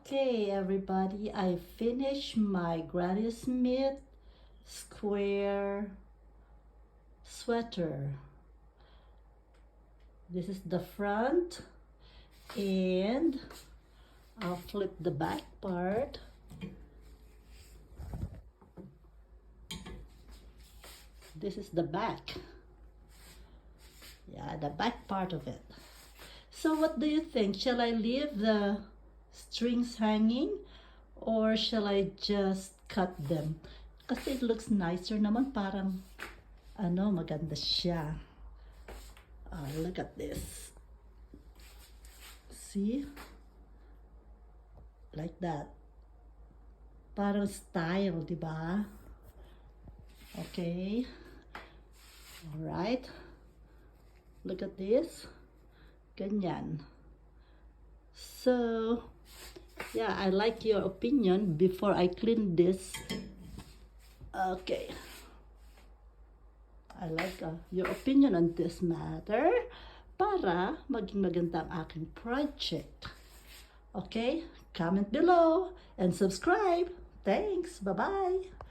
Okay, everybody, I finished my Granny Smith square sweater. This is the front, and I'll flip the back part. This is the back. Yeah, the back part of it. So what do you think? Shall I leave the strings hanging or shall I just cut them? Kasi it looks nicer naman, parang maganda siya. Look at this. See? Like that. Parang style, di ba? Okay. Alright. Look at this. Ganyan. So, yeah, I like your opinion before I clean this. Okay. I like your opinion on this matter para maging maganda ang aking project. Okay? Comment below and subscribe. Thanks. Bye-bye.